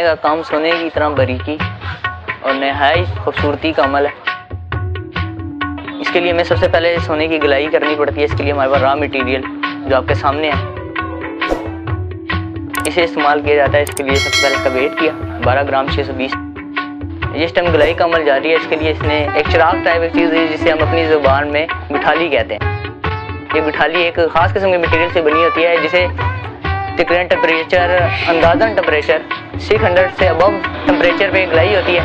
का काम सोने की तरह बारीकी और नहायत खूबसूरती का अमल है। इसके लिए हमें सबसे पहले सोने की गलाई करनी पड़ती है। इसके लिए हमारे पास रॉ मटेरियल जो आपके सामने है, इसे इस्तेमाल किया जाता है। इसके लिए सबसे पहले इसका वेट किया 12 ग्राम 620। जिस टाइम गलाई का अमल जारी है, इसके लिए इसने एक चिराग टाइप एक चीज़ है जिसे हम अपनी ज़ुबान में मिठाली कहते हैं। ये मिठाली एक ख़ास किस्म के मटेरियल से बनी होती है जिसे तकरीबन टेम्परेचर अंदाज़न टेम्परेचर 600 से अबव टेम्परेचर पे गलाई होती है।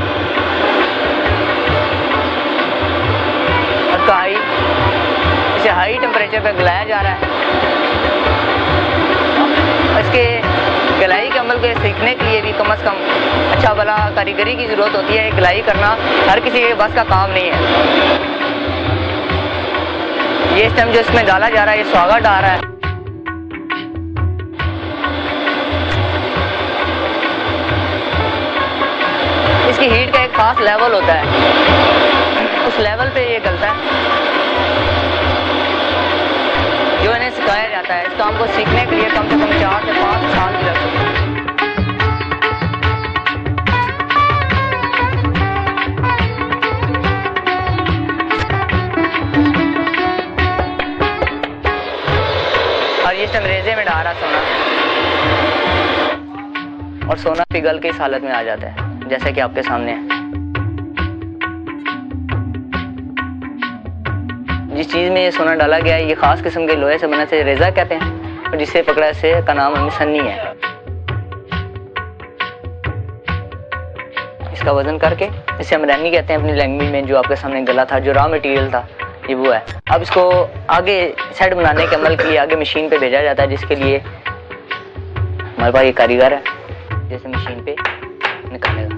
और इसे हाई टेम्परेचर पे गलाया जा रहा है। इसके गलाई के अमल को सीखने के लिए भी कम से कम अच्छा भला कारीगरी की ज़रूरत होती है। गलाई करना हर किसी के बस का काम नहीं है। ये इस टाइम जो इसमें डाला जा रहा है, ये स्वागा डाल रहा है। इसकी हीट का एक खास लेवल होता है, उस लेवल पे ये गलता है जो इन्हें सिखाया जाता है। इस काम को सीखने के लिए कम से कम 4 से 5 साल की लगती है। और ये रेजे में डाल रहा सोना, और सोना पिघल के इस हालत में आ जाता है जैसे कि आपके सामने है। जिस चीज़ में ये सोना डाला गया है, ये खास किस्म के लोहे से बना से रेजा कहते हैं, और जिससे पकड़ा से का नाम हमें सन्नी है। इसका वजन करके इसे हम रैनी कहते हैं अपनी लैंग्वेज में। जो आपके सामने गला था, जो रॉ मटेरियल था, ये वो है। अब इसको आगे सेट बनाने के अमल के लिए आगे मशीन पे भेजा जाता है, जिसके लिए हमारे पास ये कारीगर है जैसे मशीन पे निकालेगा।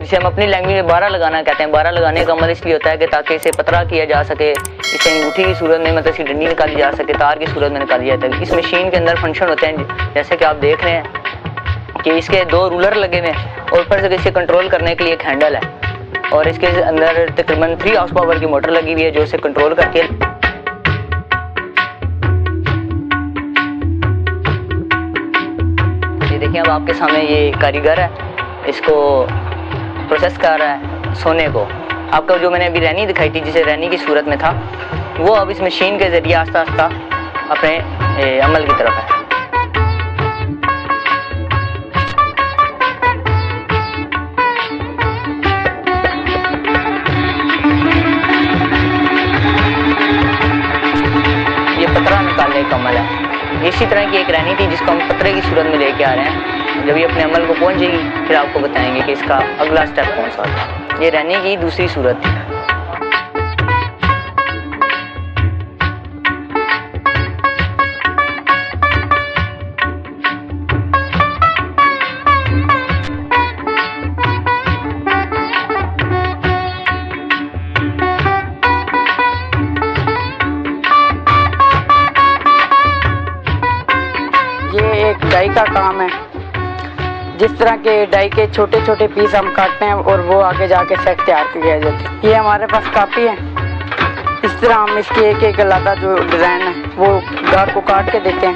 इसे हम अपनी लैंग्वेज में 12 लगाना कहते हैं। 12 लगाने का अमल इसलिए होता है कि ताकि इसे पतरा किया जा सके, इसे अंगूठी की सूरत में, मतलब इसकी डंडी निकाली जा सके, तार की सूरत में निकाली जाता है। इस मशीन के अंदर फंक्शन होते हैं जैसे कि आप देख रहे हैं कि इसके 2 रूलर लगे हुए हैं और ऊपर से इसे कंट्रोल करने के लिए एक हैंडल है, और इसके अंदर तकरीबन 3 हॉर्स पावर की मोटर लगी हुई है जो इसे कंट्रोल करके देखिए। अब आपके सामने ये कारीगर है, इसको प्रोसेस कर रहा है सोने को। आपको जो मैंने अभी रैनी दिखाई थी, जिसे रैनी की सूरत में था, वो अब इस मशीन के ज़रिए आस्ता आस्ता अपने अमल की तरफ है। ये पतरा निकालने का अमल है। इसी तरह की एक रैनी थी जिसको हम पतरे की सूरत में लेके आ रहे हैं। जब ये अपने अमल को पहुंचेगी फिर आपको बताएंगे कि इसका अगला स्टेप कौन सा है। ये रैनी की दूसरी सूरत थी। ये एक डाई का काम है। जिस तरह के डाई के छोटे छोटे पीस हम काटते हैं और वो आगे जाके सेट तैयार किया जाता है। ये हमारे पास कापी है। इस तरह हम इसकी एक एक अलादा जो डिज़ाइन है वो गार को काट के देते हैं,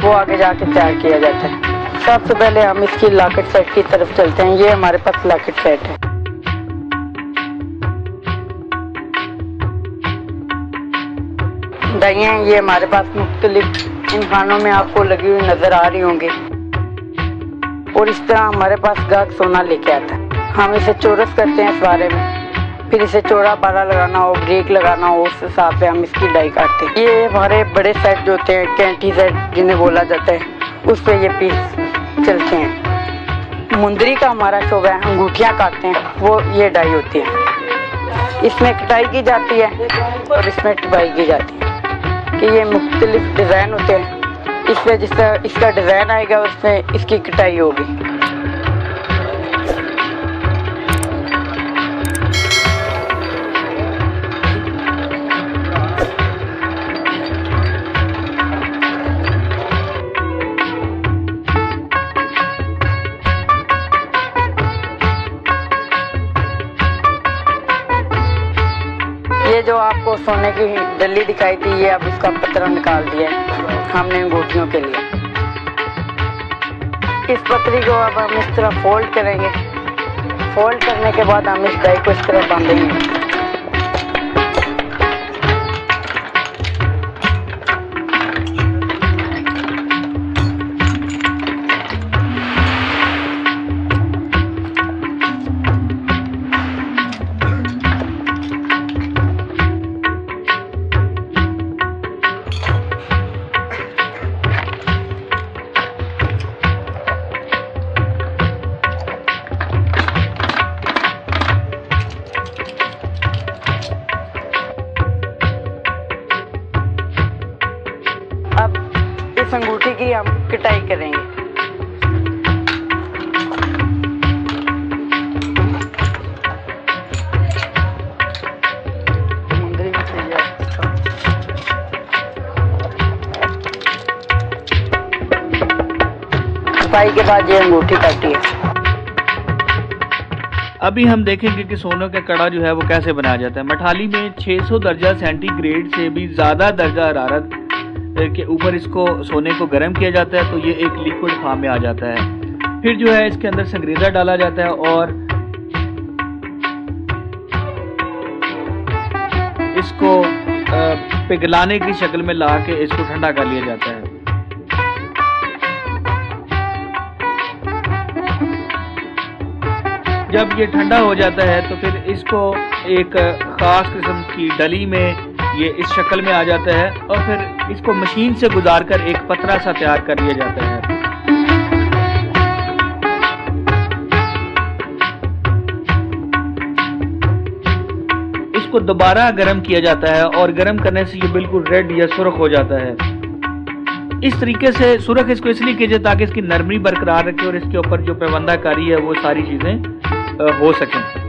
वो आगे जाके तैयार किया जाता है। सबसे पहले हम इसकी लॉकेट सेट की तरफ चलते हैं। ये हमारे पास लॉकेट सेट है। डाइयाँ ये हमारे पास मुख्तलिफ इन खानों में आपको लगी हुई नज़र आ रही होंगी। और इस तरह हमारे पास गाहक सोना लेके आता है। हम इसे चौरस करते हैं इस बारे में, फिर इसे चौड़ा बाला लगाना हो, ब्रेक लगाना हो, उस हिसाब से हम इसकी डाई काटते हैं। ये हमारे बड़े सेट जो होते हैं, कैंटी सेट जिन्हें बोला जाता है, उस पर ये पीस चलते हैं। मुंदरी का हमारा शोबा है, अंगूठियाँ काटते हैं, वो ये डाई होती है। इसमें कटाई की जाती है और इसमें टबाई की जाती है कि ये मुख्तलिफ डिज़ाइन होते हैं। इसमें जिस तरह इसका डिज़ाइन आएगा उसमें इसकी कटाई होगी। ये ये जो आपको सोने की डली दिखाई थी, ये अब इसका पतरा निकाल दिया है हमने अंगूठियों के लिए। इस पतरी को अब हम इस तरह फोल्ड करेंगे। फोल्ड करने के बाद हम इस डाई को इस तरह बांधेंगे। इस अंगूठी की हम कटाई करेंगे। छपाई के बाद ये अंगूठी काटी है। अभी हम देखेंगे कि सोने का कड़ा जो है वो कैसे बनाया जाता है। मठाली में 600 दर्जा सेंटीग्रेड से भी ज़्यादा दर्जा हरारत के ऊपर इसको सोने को गर्म किया जाता है, तो ये एक लिक्विड फॉर्म में आ जाता है। फिर जो है इसके अंदर संगरीजा डाला जाता है और इसको पिघलाने की शक्ल में ला के इसको ठंडा कर लिया जाता है। जब ये ठंडा हो जाता है तो फिर इसको एक ख़ास किस्म की डली में ये इस शक्ल में आ जाता है और फिर इसको मशीन से गुजारकर एक पतरा सा तैयार कर लिया जाता है। इसको दोबारा गर्म किया जाता है और गर्म करने से ये बिल्कुल रेड या सुर्ख हो जाता है। इस तरीके से सुर्ख इसको इसलिए कीजिए ताकि इसकी नरमी बरकरार रखे और इसके ऊपर जो पैबंदाकारी है वो सारी चीज़ें हो सकें।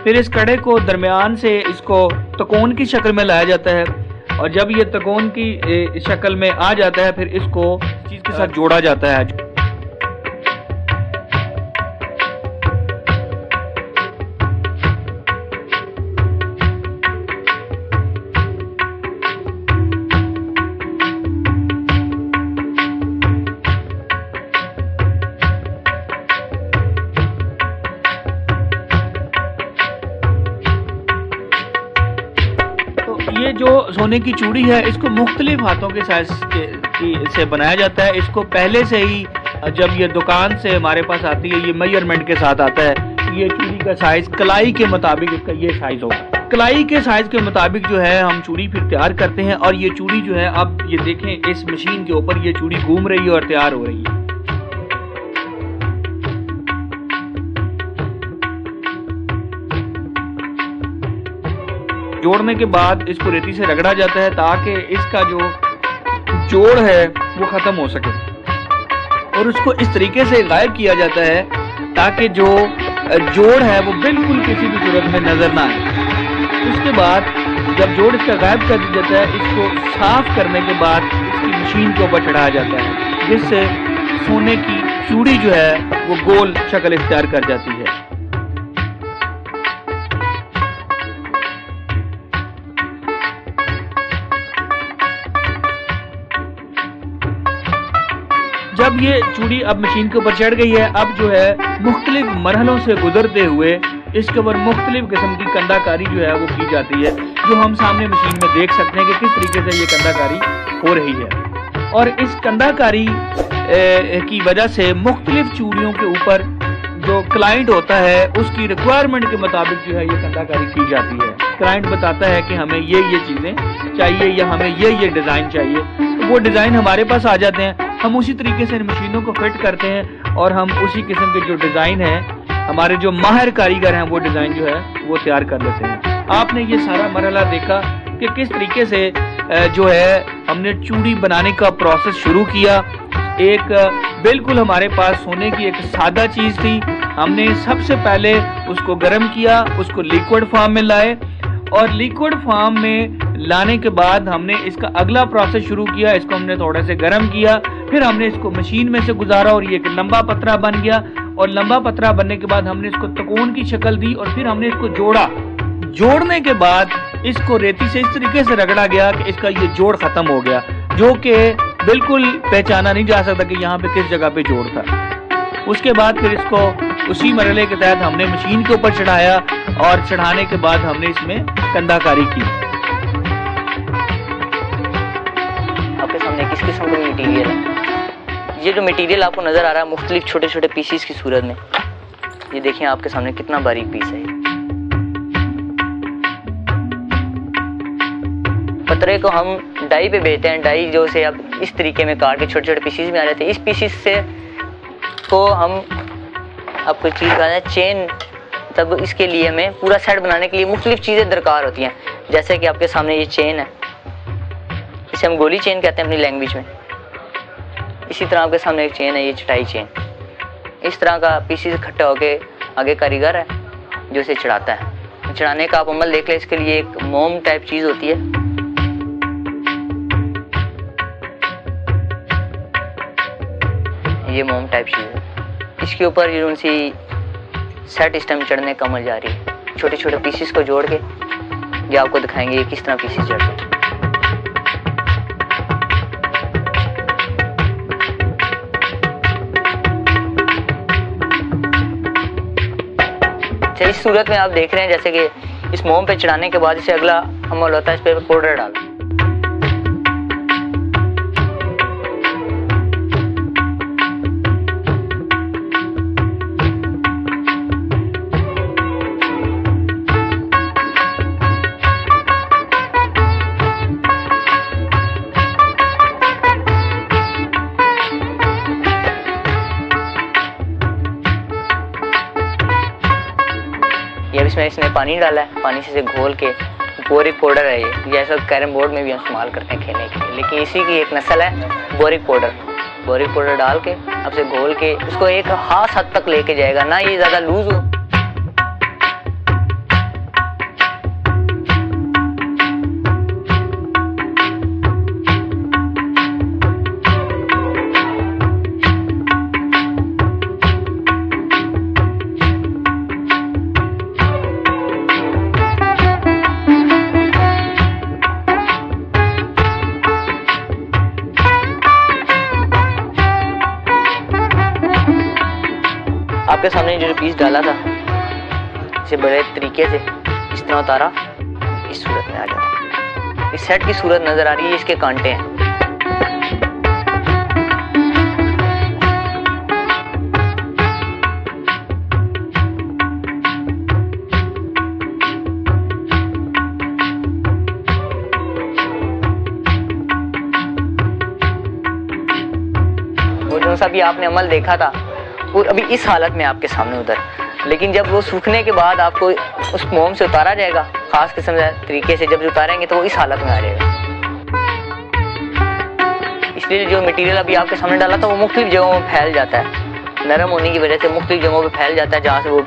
फिर इस कड़े को दरमियान से इसको तकोन की शक्ल में लाया जाता है और जब ये तकोन की शक्ल में आ जाता है फिर इसको चीज़ के साथ जोड़ा जाता है। ये जो सोने की चूड़ी है इसको मुख्तलिफ हाथों के साइज से बनाया जाता है। इसको पहले से ही जब ये दुकान से हमारे पास आती है ये मेजरमेंट के साथ आता है। ये चूड़ी का साइज कलाई के मुताबिक इसका ये साइज होगा। कलाई के साइज के मुताबिक जो है हम चूड़ी फिर तैयार करते हैं और ये चूड़ी जो है अब ये देखें इस मशीन के ऊपर ये चूड़ी घूम रही है और तैयार हो रही है। जोड़ने के बाद इसको रेती से रगड़ा जाता है ताकि इसका जो जोड़ है वो ख़त्म हो सके और उसको इस तरीके से गायब किया जाता है ताकि जो जोड़ है वो बिल्कुल किसी भी सूरत में नज़र ना आए। उसके बाद जब जोड़ इसका गायब कर दिया जाता है इसको साफ करने के बाद इसकी मशीन के ऊपर चढ़ाया जाता है जिससे सोने की चूड़ी जो है वो गोल शक्ल इख्तियार कर जाती है। जब ये चूड़ी अब मशीन के ऊपर चढ़ गई है अब जो है मुख्तलिफ मरहलों से गुजरते हुए इसके ऊपर मुख्तलिफ किस्म की कंधाकारी जो है वो की जाती है, जो हम सामने मशीन में देख सकते हैं कि किस तरीके से ये कंधाकारी हो रही है। और इस कंधाकारी की वजह से मुख्तलिफ चूड़ियों के ऊपर जो क्लाइंट होता है उसकी रिक्वायरमेंट के मुताबिक जो है ये कंधाकारी की जाती है। क्लाइंट बताता है कि हमें ये चीज़ें चाहिए या हमें ये डिज़ाइन चाहिए, तो वो डिज़ाइन हमारे पास आ जाते हैं। हम उसी तरीके से इन मशीनों को फिट करते हैं और हम उसी किस्म के जो डिज़ाइन है, हमारे जो माहिर कारीगर हैं वो डिज़ाइन जो है वो तैयार कर लेते हैं। आपने ये सारा मरहला देखा कि किस तरीके से जो है हमने चूड़ी बनाने का प्रोसेस शुरू किया। एक बिल्कुल हमारे पास सोने की एक सादा चीज़ थी, हमने सबसे पहले उसको गर्म किया, उसको लिक्विड फॉर्म में लाए और लिक्विड फॉर्म में लाने के बाद हमने इसका अगला प्रोसेस शुरू किया। इसको हमने थोड़ा से गर्म किया, फिर हमने इसको मशीन में से गुजारा और ये एक लंबा पतरा बन गया। और लंबा पतरा बनने के बाद हमने इसको त्रिकोण की शक्ल दी और फिर हमने इसको जोड़ा। जोड़ने के बाद इसको रेती से इस तरीके से रगड़ा गया कि इसका ये जोड़ खत्म हो गया, जो कि बिल्कुल पहचाना नहीं जा सकता कि यहाँ पे किस जगह पे जोड़ था। उसके बाद फिर इसको उसी मरहले के तहत हमने मशीन के ऊपर चढ़ाया और चढ़ाने के बाद हमने इसमें कंधाकारी की। आपके सामने किस किस्म का मटेरियल है। ये जो मटेरियल आपको नजर आ रहा है मुख्तलिफ छोटे छोटे पीसीस की सूरत में, ये देखिए आपके सामने कितना बारीक पीस है। पतरे को हम डाई पे बेचते हैं, डाई जो से अब इस तरीके में काट के छोटे छोटे पीसीस में आ जाते हैं। इस पीसीस से को हम आपको चीज़ कहा है चेन, तब इसके लिए हमें पूरा सेट बनाने के लिए मुख्तलिफ चीज़ें दरकार होती हैं। जैसे कि आपके सामने ये चेन है, इसे हम गोली चेन कहते हैं अपनी लैंग्वेज में। इसी तरह आपके सामने एक चेन है, ये चटाई चेन। इस तरह का पीसीस इकट्ठा होके आगे कारीगर है जो इसे चढ़ाता है। चढ़ाने का आप अमल देख लें। इसके लिए एक मोम टाइप चीज़ होती है, ये मोम टाइप चीज़ है। इसके ऊपर ये उनसी सेट स्टम चढ़ने का अमल जारी है। छोटे छोटे पीसीस को जोड़ के ये आपको दिखाएंगे ये किस तरह पीसीस चढ़ते हैं। इस सूरत में आप देख रहे हैं जैसे कि इस मोम पे चढ़ाने के बाद इसे अगला अमल होता है इस पे पाउडर डालना। ये इसमें इसने पानी डाला है, पानी से घोल के बोरिक पाउडर है ये, जैसा कैरम बोर्ड में भी हम इस्तेमाल करते हैं खेलने के लिए, लेकिन इसी की एक नस्ल है बोरिक पाउडर। बोरिक पाउडर डाल के अब से घोल के उसको एक खास हद तक लेके जाएगा, ना ये ज़्यादा लूज हो। आपके सामने जो पीस डाला था इसे बड़े तरीके से इस तरह उतारा, इस सूरत में आ गया। इस सेट की सूरत नजर आ रही है, इसके कांटे हैं। वो जो सा भी आपने अमल देखा था और अभी इस हालत में आपके सामने उधर, लेकिन जब वो सूखने के बाद आपको उस मोम से उतारा जाएगा खास किस्म के तरीके से, जब उतारेंगे तो वो इस हालत में आ जाएगा। इसलिए जो मटेरियल अभी आपके सामने डाला था वो मुख्तलिफ जगहों में फैल जाता है, नरम होने की वजह से मुख्तलिफ जगहों पे फैल जाता है जहाँ से वो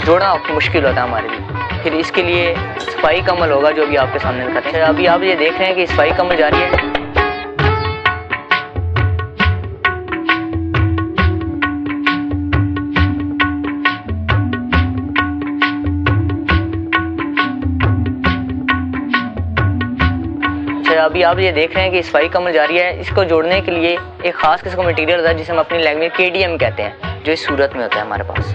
जोड़ना मुश्किल होता है हमारे लिए। फिर इसके लिए सफाई का अमल होगा जो अभी आपके सामने दिखाते हैं। अभी आप ये देख रहे हैं कि सफाई का अमल जारी है। अभी आप ये देख रहे हैं कि सफाई का अमल जारी है। इसको जोड़ने के लिए एक खास किस्म का मटेरियल होता है जिसे हम अपनी लैंग्वेज में केडीएम कहते हैं, जो इस सूरत में होता है हमारे पास।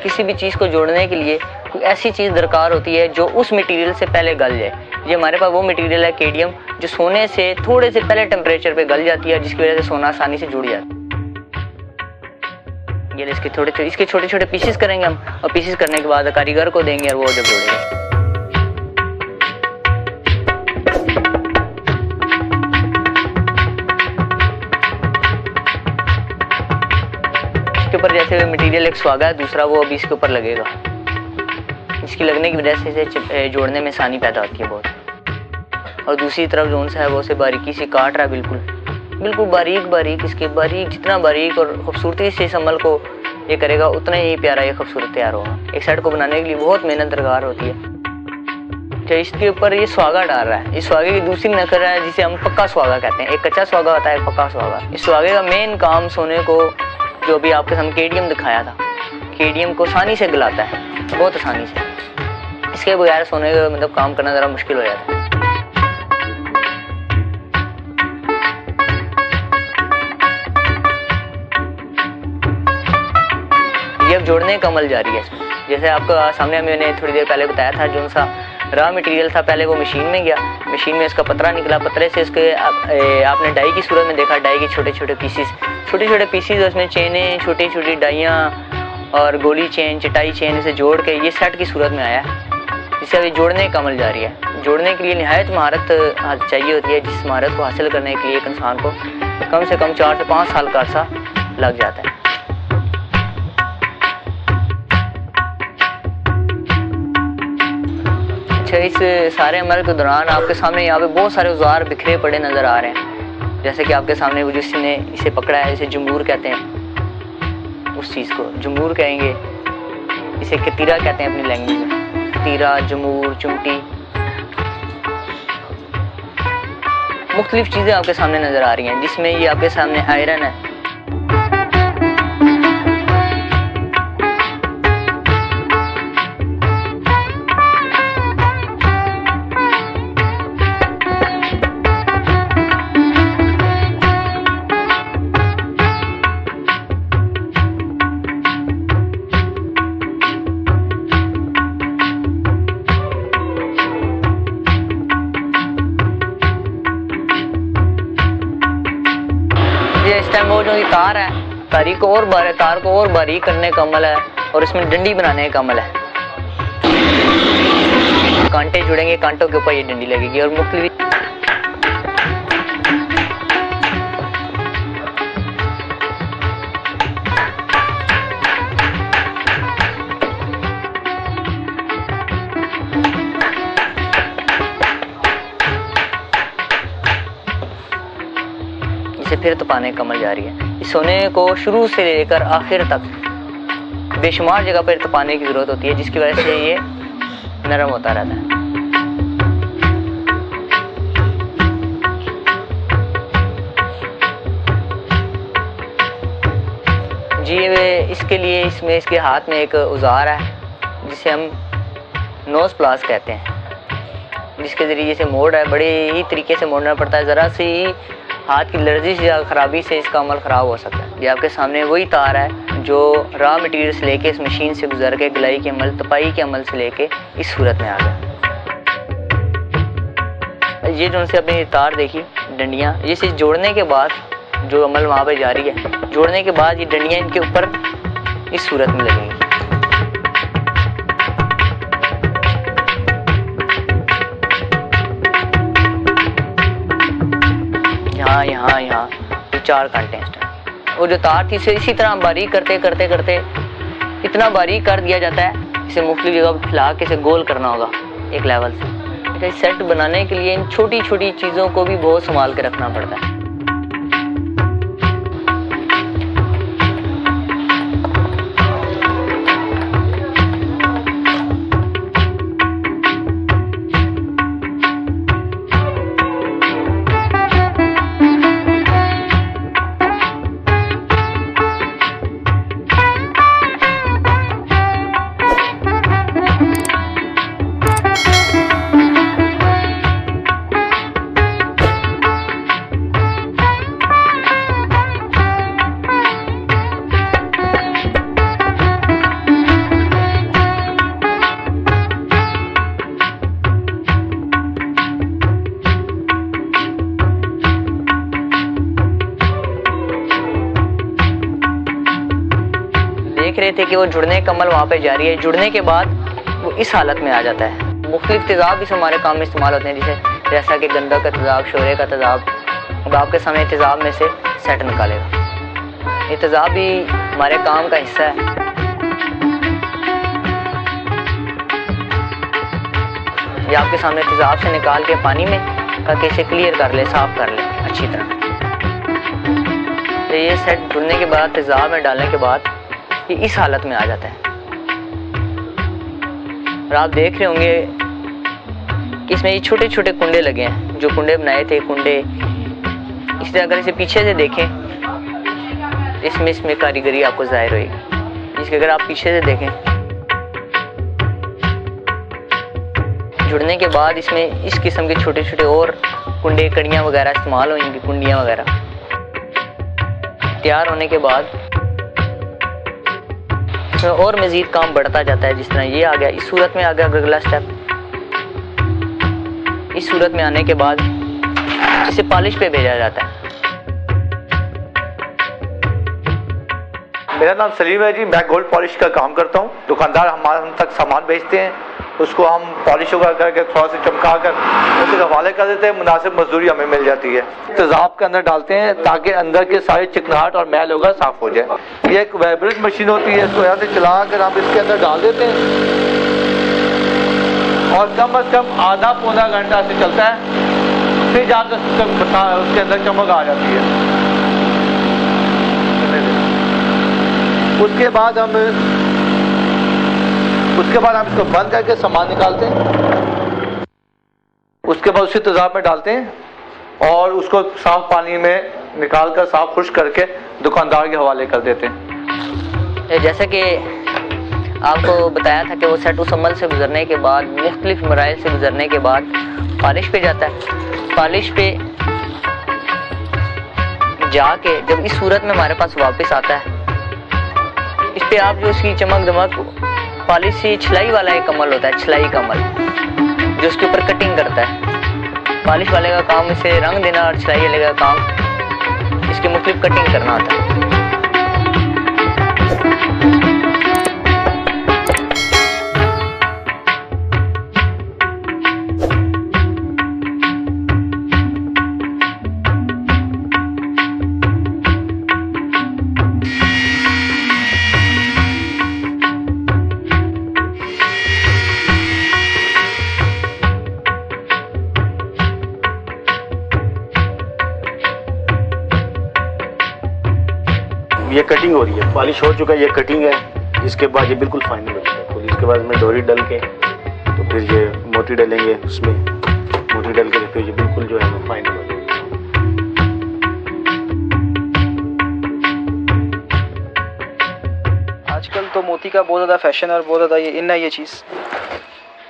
किसी भी चीज़ को जोड़ने के लिए कोई ऐसी चीज़ दरकार होती है जो उस मटेरियल से पहले गल जाए। ये हमारे पास वो मटेरियल है केडीएम, जो सोने से थोड़े से पहले टेम्परेचर पे गल जाती है, जिसकी वजह से सोना आसानी से जुड़ जाता है। ये इसके छोटे छोटे पीसेस करेंगे हम, और पीसेस करने के बाद कारीगर को देंगे और वो जब जोड़ेंगे। ऊपर जैसे मटेरियल एक स्वागा है, दूसरा वो अभी इसके ऊपर लगेगा। इसकी लगने की वजह से इसे जोड़ने में आसानी पैदा होती है बहुत। और दूसरी तरफ जोन सा है वो से बारीकी से काट रहा है, बिल्कुल बारीक बारीक, इसके बारीक जितना बारीक और खूबसूरती से इस अमल को ये करेगा उतना ही प्यारा ये खूबसूरत तैयार होगा। एक साइड को बनाने के लिए बहुत मेहनत दरकार होती है। तो इसके ऊपर ये स्वागा डाल रहा है। इस स्वागे की दूसरी नकल है जिसे हम पक्का स्वागा कहते हैं। एक कच्चा स्वागा होता है, एक पक्का स्वागा। इस स्वागे का मेन काम सोने को, जो भी आपके सामने केडियम दिखाया था, केडियम को आसानी से गलाता है, बहुत आसानी से। इसके बगैर सोने का मतलब काम करना ज़रा मुश्किल हो जाता है। ये अब जोड़ने का अमल जारी है इसमें। जैसे आपको सामने मैंने थोड़ी देर पहले बताया था, जो सा रॉ मटेरियल था पहले वो मशीन में गया, मशीन में इसका पतरा निकला, पतरे से इसके आपने डाई की सूरत में देखा, डाई के छोटे छोटे पीसीज, उसमें चेनें, छोटी छोटी डाइयाँ और गोली चेन, चटाई चेन, इसे जोड़ के ये सेट की सूरत में आया है। इसे अभी जोड़ने का अमल जारी है। जोड़ने के लिए निहायत महारत चाहिए होती है, जिस महारत को हासिल करने के लिए एक इंसान को कम से कम 4 से 5 साल का अर्सा लग जाता है। अच्छा, इस सारे अमल के दौरान आपके सामने यहाँ पे बहुत सारे औजार बिखरे पड़े नज़र आ रहे हैं। जैसे कि आपके सामने वो जिसने इसे पकड़ा है, इसे जमूर कहते हैं, उस चीज़ को जमूर कहेंगे। इसे कतीरा कहते हैं अपनी लैंग्वेज में, कतीरा, जमूर, चुमटी, मुख्तलिफ चीज़ें आपके सामने नज़र आ रही हैं, जिसमें ये आपके सामने आयरन है। इस टाइम वो जो तार है, तार को और बारीक करने का अमल है और इसमें डंडी बनाने का अमल है। कांटे जुड़ेंगे, कांटों के ऊपर ये डंडी लगेगी और मुख्तलिफ इसे फिर तपाने का अमल जारी है। इस सोने को शुरू से लेकर आखिर तक बेशुमार जगह पर तपाने की जरूरत होती है, जिसकी वजह से ये नरम होता रहता है। जी इसके लिए इसमें इसके हाथ में एक औजार है जिसे हम नोज प्लास कहते हैं, जिसके जरिए से मोड़ है, बड़े ही तरीके से मोड़ना पड़ता है। ज़रा सी हाथ की लर्जिश या ख़राबी से इसका अमल ख़राब हो सकता है। ये आपके सामने वही तार है जो रॉ मटेरियल से लेके इस मशीन से गुजर के गलाई के अमल, तपाई के अमल से लेके इस सूरत में आ गया। ये जो उनसे अपनी तार देखी, डंडियाँ, ये चीज़ जोड़ने के बाद जो अमल वहाँ पे जारी है, जोड़ने के बाद ये डंडियाँ इनके ऊपर इस सूरत में लगेंगी। यहाँ ये 4 कांटे हैं। वो जो तार थी इसे इसी तरह बारीक करते करते करते इतना बारीक कर दिया जाता है, इसे मुख्तलिफ जगह पर फैला के इसे गोल करना होगा एक लेवल से। सेट बनाने के लिए इन छोटी छोटी चीज़ों को भी बहुत संभाल के रखना पड़ता है। देख रहे थे कि वो जुड़ने का अमल वहाँ पे जारी है। जुड़ने के बाद वो इस हालत में आ जाता है। मुख्तलिफ तेज़ाब इस हमारे काम में इस्तेमाल होते हैं, जैसा कि गंदा का तेज़ाब, शोरे का तेज़ाब। अब आपके सामने तेज़ाब में से सेट निकालेगा। ये तेज़ाब भी हमारे काम का हिस्सा है। ये आपके सामने तेज़ाब से निकाल के पानी में ताकि इसे क्लियर कर ले, साफ कर ले अच्छी तरह। तो ये सेट धुलने के बाद, तेज़ाब में डालने के बाद ये इस हालत में आ जाता है। और आप देख रहे होंगे कि इसमें ये छोटे छोटे कुंडे लगे हैं, जो कुंडे बनाए थे कुंडे। इसलिए अगर इसे पीछे से देखें इसमें कारीगरी आपको जाहिर होगी। इसके अगर आप पीछे से देखें, जुड़ने के बाद इसमें इस किस्म के छोटे छोटे और कुंडे, कड़ियाँ वगैरह इस्तेमाल होंगी, कुंडियाँ वगैरह। तैयार होने के बाद इसमें और मज़ीद काम बढ़ता जाता है। जिस तरह ये आ गया, इस सूरत में आ गया अगला स्टेप। इस सूरत में आने के बाद इसे पॉलिश पे भेजा जाता है। मेरा नाम सलीम है जी, मैं गोल्ड पॉलिश का काम करता हूँ। दुकानदार हम तक सामान बेचते हैं, उसको हम पॉलिश वगैरह करके थोड़ा सा चमका कर उनके हवाले कर देते हैं। मुनासिब मजदूरी हमें मिल जाती है। तेज़ाब के अंदर डालते हैं ताकि अंदर के सारे चिकनाहट और मैल होगा साफ हो जाए। ये एक वाइब्रेट मशीन होती है, इसको यहाँ से चला कर हम इसके अंदर डाल देते हैं और कम अज कम आधा पौना घंटा से चलता है। फिर जाकर उसके अंदर चमक आ जाती है। उसके बाद हम इसको बंद करके सामान निकालते हैं। उसके बाद उसी तेज़ाब में डालते हैं और उसको साफ पानी में निकाल कर साफ खुश्क करके दुकानदार के हवाले कर देते हैं। जैसे कि आपको बताया था कि वो सेट उस अमल से गुजरने के बाद, मुख्तलिफ मराइल से गुजरने के बाद पॉलिश पे जाता है। पॉलिश पे जाके जब इस सूरत में हमारे पास वापस आता है, इस पे आप जो उसकी चमक दमक, पॉलिश से छिलाई वाला एक अमल होता है, छिलाई का अमल, जो उसके ऊपर कटिंग करता है। पॉलिश वाले का काम इसे रंग देना और छिलाई वाले का काम इसकी मुख्तलिफ कटिंग करना होता है। ये कटिंग हो रही है, पॉलिश हो चुका है, ये कटिंग है। इसके बाद ये बिल्कुल फाइनल हो जाएगा। फिर इसके बाद में डोरी डल के तो फिर ये मोती डलेंगे, उसमें मोती डल के फिर ये बिल्कुल जो है वो फाइनल हो जाएगा। आजकल तो मोती का बहुत ज़्यादा फैशन और बहुत ज़्यादा ये इन है ये चीज़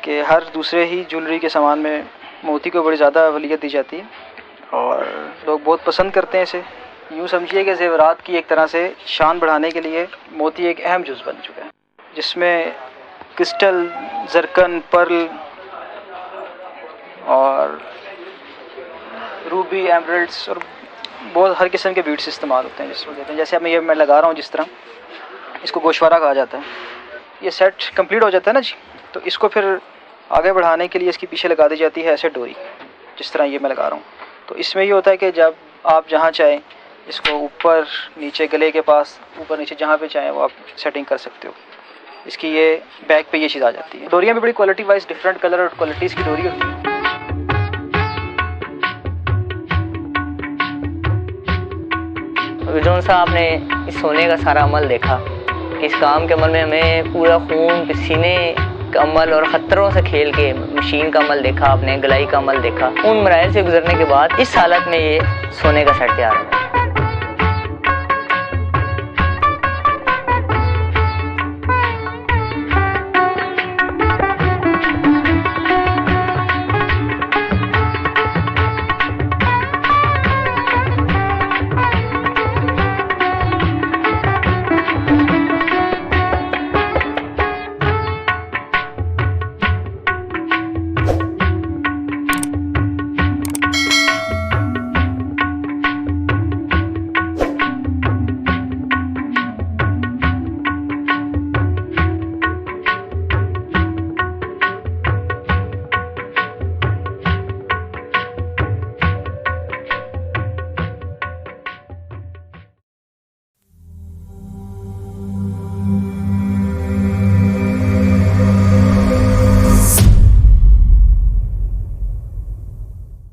कि हर दूसरे ही ज्वेलरी के सामान में मोती को बड़ी ज़्यादा अहमियत दी जाती है और लोग बहुत पसंद करते हैं इसे। यूँ समझिए कि ज़ेवरात की एक तरह से शान बढ़ाने के लिए मोती एक अहम जुज़ बन चुका है, जिसमें क्रिस्टल, जरकन, पर्ल और रूबी, एमरल्ड्स और बहुत हर किस्म के बीड्स इस्तेमाल होते हैं जिसको कहते हैं। जैसे अब मैं लगा रहा हूँ, जिस तरह इसको गोशवारा कहा जाता है। ये सेट कंप्लीट हो जाता है ना जी, तो इसको फिर आगे बढ़ाने के लिए इसके पीछे लगा दी जाती है ऐसे डोरी, जिस तरह ये मैं लगा रहा हूँ। तो इसमें ये होता है कि जब आप जहाँ चाहें इसको ऊपर नीचे, गले के पास, ऊपर नीचे, जहाँ पे चाहें वो आप सेटिंग कर सकते हो। इसकी ये बैक पे ये चीज़ आ जाती है। डोरियाँ भी बड़ी क्वालिटी वाइज डिफरेंट कलर और क्वालिटीज़ की डोरी होती है। जो सा आपने इस सोने का सारा अमल देखा कि इस काम के अमल में हमें पूरा खून पसीने का अमल और ख़तरों से खेल के मशीन का अमल देखा, आपने गलाई का अमल देखा। उन मराइल से गुजरने के बाद इस हालत में ये सोने का सेट तैयार हो गया।